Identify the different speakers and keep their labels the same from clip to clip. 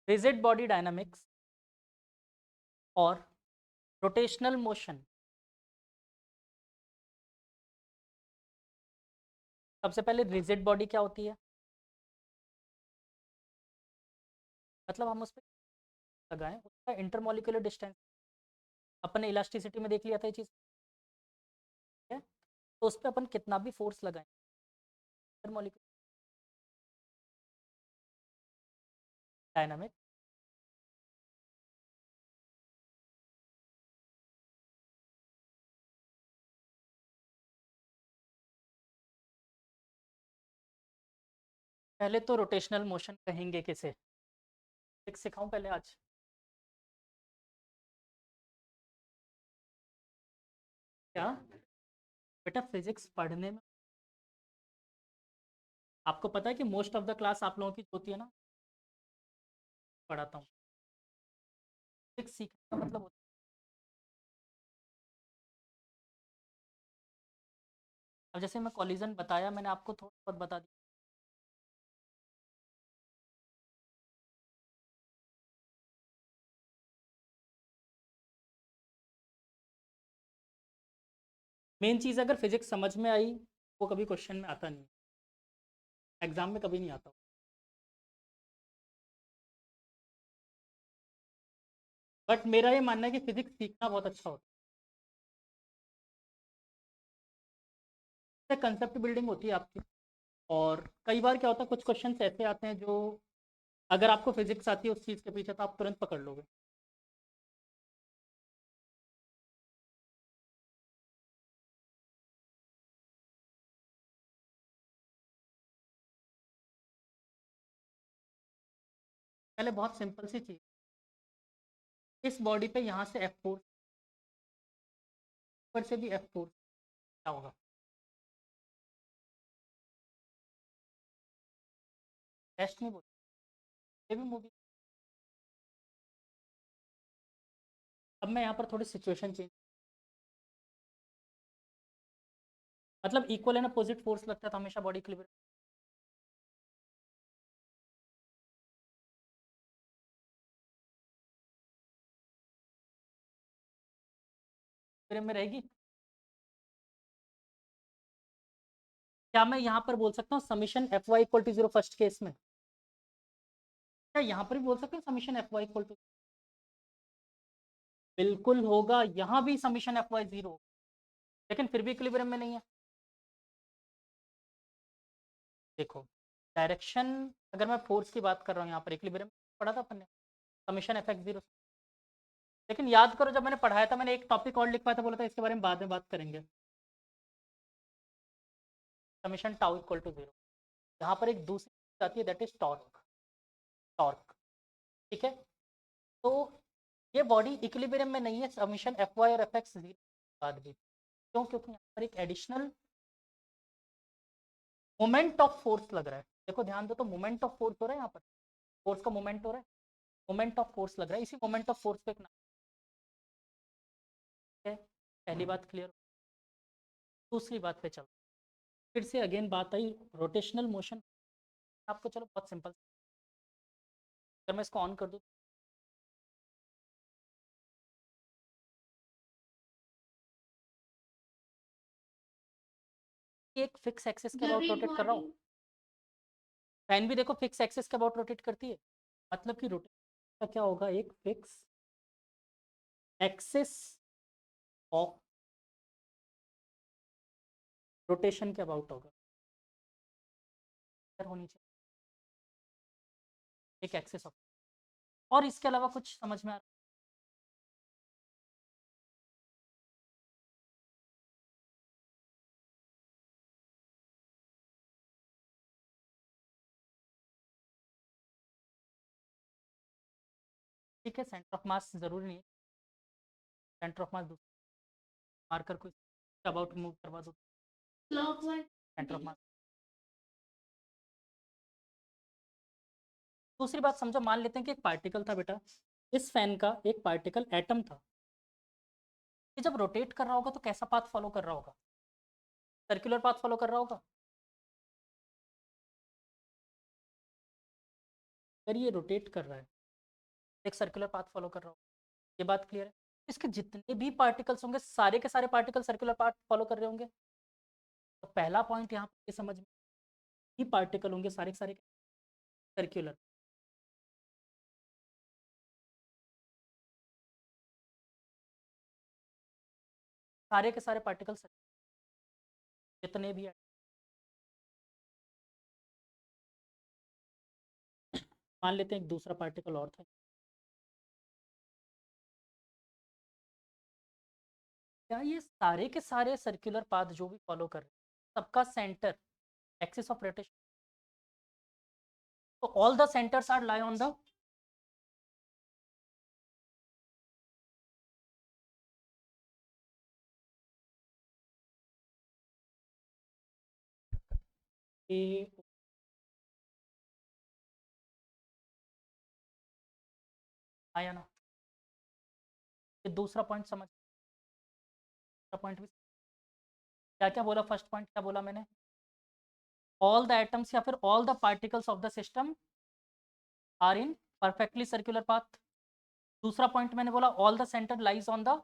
Speaker 1: Rigid body dynamics और rotational motion. सबसे पहले रिजिड बॉडी क्या होती है, मतलब हम उस पर लगाएं उसका इंटरमोलिकुलर डिस्टेंस। अपन ने इलास्टिसिटी में देख लिया था ये चीज़, ठीक है। तो उस पर अपन कितना भी फोर्स लगाएं, इंटरमोलिकुलर डायनामिक पहले तो रोटेशनल मोशन कहेंगे किसे, एक सिखाऊं पहले आज। क्या बेटा फिजिक्स पढ़ने में आपको पता है कि मोस्ट ऑफ द क्लास आप लोगों की होती है ना, पढ़ाता हूँ। फिजिक्स सीखने का मतलब होता है, अब जैसे मैं कॉलिजन बताया, मैंने आपको थोड़ा बहुत बता दिया। मेन चीज़ अगर फिजिक्स समझ में आई, वो कभी क्वेश्चन में आता नहीं, एग्जाम में कभी नहीं आता। बट मेरा ये मानना है कि फिजिक्स सीखना बहुत अच्छा होता है, कंसेप्ट बिल्डिंग होती है आपकी। और कई बार क्या होता है, कुछ क्वेश्चन ऐसे आते हैं जो अगर आपको फिजिक्स आती है उस चीज़ के पीछे, तो आप तुरंत पकड़ लोगे। पहले बहुत सिंपल सी चीज़, इस बॉडी पे यहाँ से एफ फोर्स, ऊपर से भी एफ फोर्स, क्या होगा? टेस्ट नहीं बोलते, ये भी मूवी। अब मैं यहाँ पर थोड़ी सिचुएशन चेंज, मतलब इक्वल एंड अपोजिट फोर्स लगता है तो हमेशा बॉडी इक्विलिब्रियम में रहेगी। क्या मैं यहाँ पर बोल सकता हूँ summation F Y equal to zero first case में? क्या यहाँ पर भी बोल सकते हैं summation F Y equal to? बिल्कुल होगा, यहाँ भी समीशन एफ वाई जीरो, लेकिन फिर भी इक्विलिब्रियम में नहीं है। देखो, डायरेक्शन, अगर मैं फोर्स की बात कर रहा हूँ यहाँ पर इक्विलिब्रियम पढ़ा था अपन ने, समीशन एफ एक्स जीरो। लेकिन याद करो जब मैंने पढ़ाया था, मैंने एक टॉपिक और लिख पाया था, बोला था इसके बारे में बाद में बात करेंगे, summation tau equal to zero. यहाँ पर एक दूसरी चीज आती है, दैट इज टॉर्क। टॉर्क, ठीक है। तो ये बॉडी इक्विलिब्रियम में नहीं है समीशन एफ वाई और एफ एक्स जीरो बाद भी। क्यों? क्योंकि यहाँ पर एक एडिशनल मोमेंट ऑफ फोर्स लग रहा है। देखो ध्यान दो, तो मोमेंट ऑफ फोर्स हो रहा है यहाँ पर, फोर्स का मोमेंट हो रहा है, मोमेंट ऑफ फोर्स लग रहा है, इसी मोमेंट ऑफ फोर्स पे एक नाम है। पहली बात क्लियर। दूसरी बात पे चलो, फिर से अगेन बात आई रोटेशनल मोशन। आपको चलो बहुत सिंपल, अगर मैं इसको ऑन कर दूँ, एक फिक्स एक्सिस के अबाउट रोटेट कर रहा हूँ, फैन भी देखो फिक्स एक्सिस के अबाउट रोटेट करती है, मतलब कि रोटेट का क्या होगा, एक फिक्स एक्सिस ऑफ रोटेशन के अबाउट होगा, होनी चाहिए एक एक्सिस ऑफ। और इसके अलावा कुछ समझ में आ रहा है? ठीक है, सेंटर ऑफ मास जरूरी नहीं है, सेंटर ऑफ मास मार्कर को अबाउट मूव करवा दो, सेंटर ऑफ मास। दूसरी बात समझो, मान लेते हैं कि एक पार्टिकल था बेटा, इस फैन का एक पार्टिकल एटम था, ये जब रोटेट कर रहा होगा तो कैसा पाथ फॉलो कर रहा होगा? सर्कुलर पाथ फॉलो कर रहा होगा। अगर ये रोटेट कर रहा है एक सर्कुलर पाथ फॉलो कर रहा हूँ, ये बात क्लियर है। इसके जितने भी पार्टिकल्स होंगे सारे के सारे पार्टिकल सर्कुलर पाथ फॉलो कर रहे होंगे। तो पहला पॉइंट यहाँ पे समझ में, ही पार्टिकल होंगे सारे के सारे सर्कुलर। सारे के सारे पार्टिकल्स जितने भी है। मान लेते हैं एक दूसरा पार्टिकल और था। क्या ये सारे के सारे सर्कुलर पाथ जो भी फॉलो कर रहे हैं सबका सेंटर एक्सिस ऑफ रोटेशन, तो all the centres are lie on the A, आया ना। ये दूसरा पॉइंट समझ, दूसरा पॉइंट भी क्या क्या बोला, फर्स्ट पॉइंट क्या बोला मैंने, ऑल द एटम्स या फिर all the particles of the system are in perfectly circular path. दूसरा पॉइंट मैंने बोला all the centre lies on the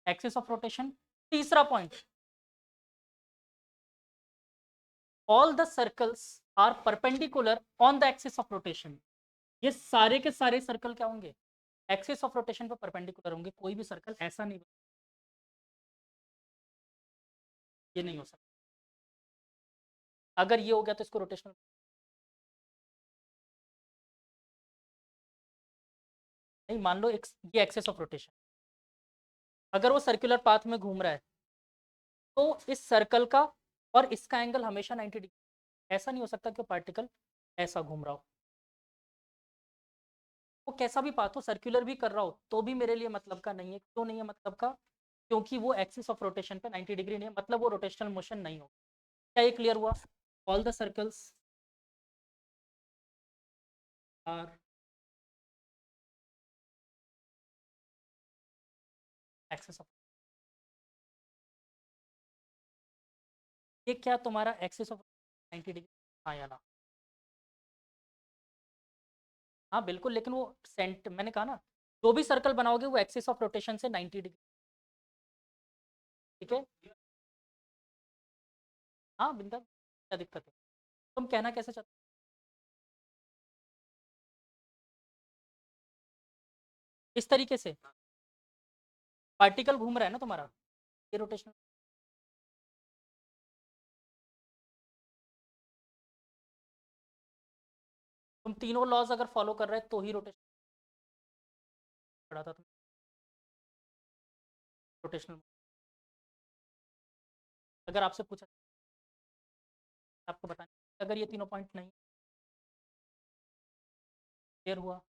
Speaker 1: axis of rotation. तीसरा point all the circles are perpendicular on the axis of rotation. ये सारे के सारे circle क्या होंगे, एक्सिस ऑफ रोटेशन पर परपेंडिकुलर होंगे। कोई भी सर्कल ऐसा नहीं, ये नहीं हो सकता। अगर ये हो गया तो इसको रोटेशनल, नहीं मान लो ये एक्सिस ऑफ रोटेशन, अगर वो सर्कुलर पाथ में घूम रहा है तो इस सर्कल का और इसका एंगल हमेशा 90 डिग्री। ऐसा नहीं हो सकता कि पार्टिकल ऐसा घूम रहा हो, वो कैसा भी पाथ हो, सर्कुलर भी कर रहा हो तो भी मेरे लिए मतलब का नहीं है। क्यों नहीं है मतलब का, क्योंकि वो एक्सिस ऑफ रोटेशन पे 90 डिग्री नहीं है, मतलब वो रोटेशनल मोशन नहीं हो। क्या ये क्लियर हुआ? All the circles are axis of, ये क्या तुम्हारा एक्सिस ऑफ 90 डिग्री, हाँ या ना? हाँ बिल्कुल, लेकिन वो सेंट मैंने कहा ना, जो भी सर्कल बनाओगे वो एक्सिस ऑफ रोटेशन से 90 डिग्री। ठीक है, हाँ बिंदा, क्या दिक्कत है? तुम कहना कैसे चाहते हो? इस तरीके से पार्टिकल घूम रहा है ना तुम्हारा, ये रोटेशन, तुम तीनों लॉज अगर फॉलो कर रहे हैं तो ही रोटेशन पढ़ा था तुम, रोटेशनल। अगर आपसे पूछा आपको बताना, अगर ये तीनों पॉइंट नहीं क्लियर हुआ,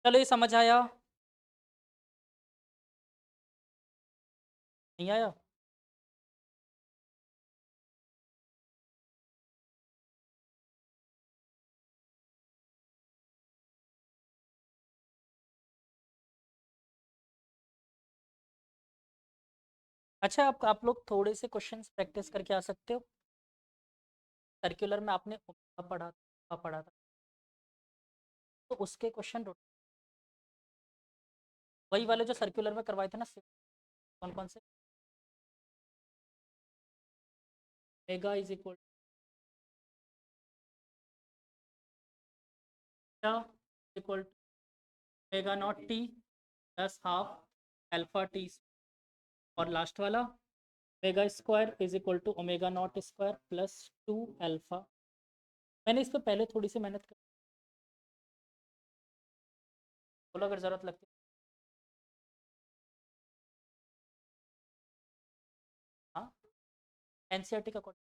Speaker 1: चलो ये समझ आया? नहीं आया? अच्छा, आप लोग थोड़े से क्वेश्चंस प्रैक्टिस करके आ सकते हो। सर्कुलर में आपने पढ़ा था, तो उसके क्वेश्चन वही वाले जो सर्कुलर में करवाए थे ना, कौन कौन से? Omega is equal equal omega not T plus half alpha T, और लास्ट वाला omega square is equal to omega not square plus 2 alpha. मैंने इस पर पहले थोड़ी सी मेहनत कर, बोलो अगर ज़रूरत लगती है। हाँ, एनसीईआरटी का क्वेश्चन।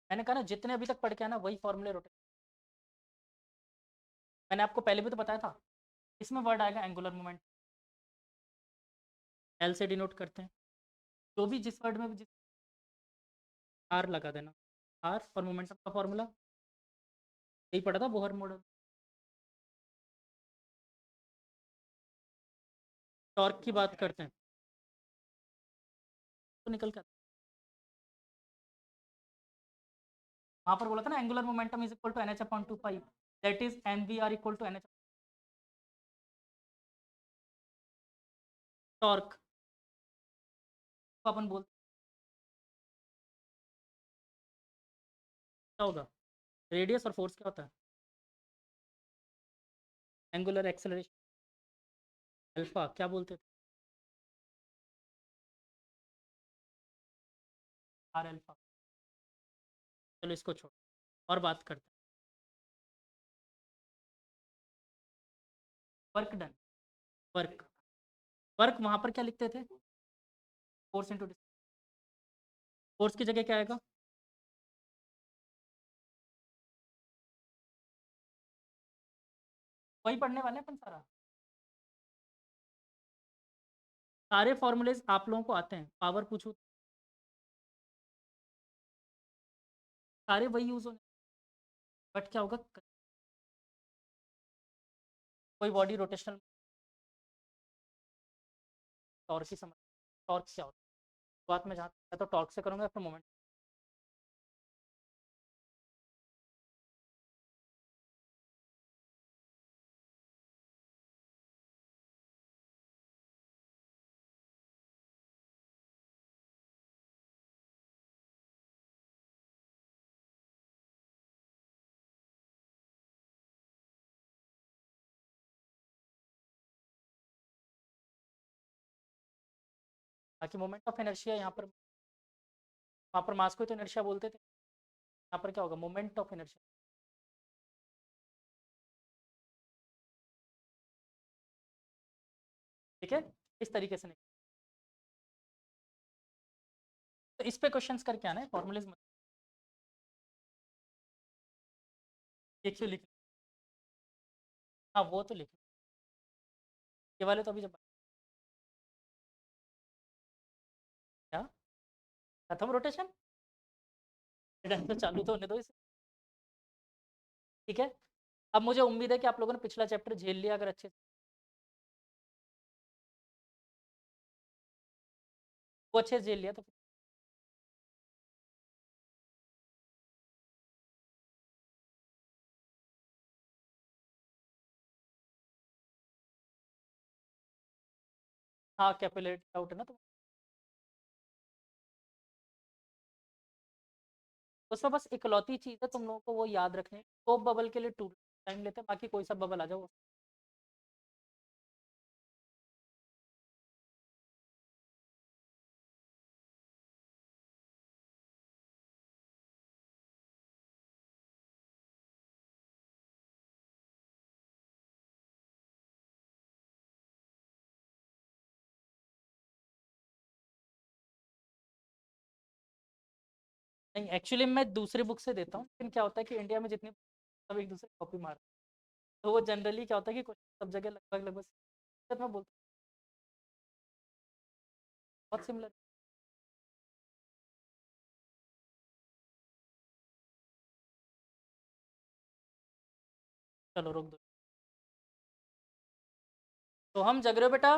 Speaker 1: मैंने कहा ना, जितने अभी तक पढ़ के आना वही फॉर्मूले रोटे। मैंने आपको पहले भी तो बताया था, इसमें वर्ड आएगा एंगुलर मोमेंट, एल से डिनोट करते हैं। जो भी जिस वर्ड में भी जिस आर लगा देना, आर और मोमेंटम का फॉर्मूला यही पढ़ा था, बोहर मॉडल। टॉर्क की बात करते हैं तो निकल के वहाँ पर बोला था ना, angular momentum is equal to N H upon 2 pi, that is M V R equal to N H. Torque को अपन बोलते क्या होगा? रेडियस और फोर्स क्या होता है? Angular acceleration. अल्फा क्या बोलते थे? R alpha. चलो इसको छोड़, और बात करते हैं। Work done. वर्क वर्क वहाँ पर क्या लिखते थे? फोर्स इंटू फोर्स की जगह क्या आएगा? वही पढ़ने वाले हैं अपन सारा। सारे फॉर्मूलेज आप लोगों को आते हैं, पावर पूछो सारे वही यूज होने। बट क्या होगा, कोई बॉडी रोटेशनल टॉर्क की समझ, टॉर्क क्या होता है बात में, जहाँ तो टॉर्क से करूँगा फिर मोमेंट। बाकी मोमेंट ऑफ इनर्शिया यहाँ पर, वहाँ पर मास को तो इनर्शिया बोलते थे, यहाँ पर क्या होगा? Moment of inertia. ठीक है, इस तरीके से नहीं। तो इस पे क्वेश्चंस करके आना है, फॉर्मूलेज मत। ये क्यों लिख, हाँ वो तो लिख, ये वाले तो अभी जब क्या, खत्म रोटेशन, तो चालू तो होने दो इसे। ठीक है, अब मुझे उम्मीद है कि आप लोगों ने पिछला चैप्टर झेल लिया अगर अच्छे से। वो अच्छे से झेल लिया तो हाँ, कैपिलरी डाउट है ना, तो उसमें बस इकलौती चीज़ है तुम लोगों को वो याद रखने, टॉप बबल के लिए टू टाइम लेते हैं, बाकी कोई सा बबल आ जाओ। नहीं एक्चुअली मैं दूसरी बुक से देता हूँ, लेकिन क्या होता है कि इंडिया में जितनी सब एक दूसरे कॉपी मारते हैं, तो वो जनरली क्या होता है कि क्वेश्चन सब जगह लगभग लगभग मैं बोलता हूँ बहुत सिमिलर। चलो रोक दो। तो हम जग रहे हो बेटा।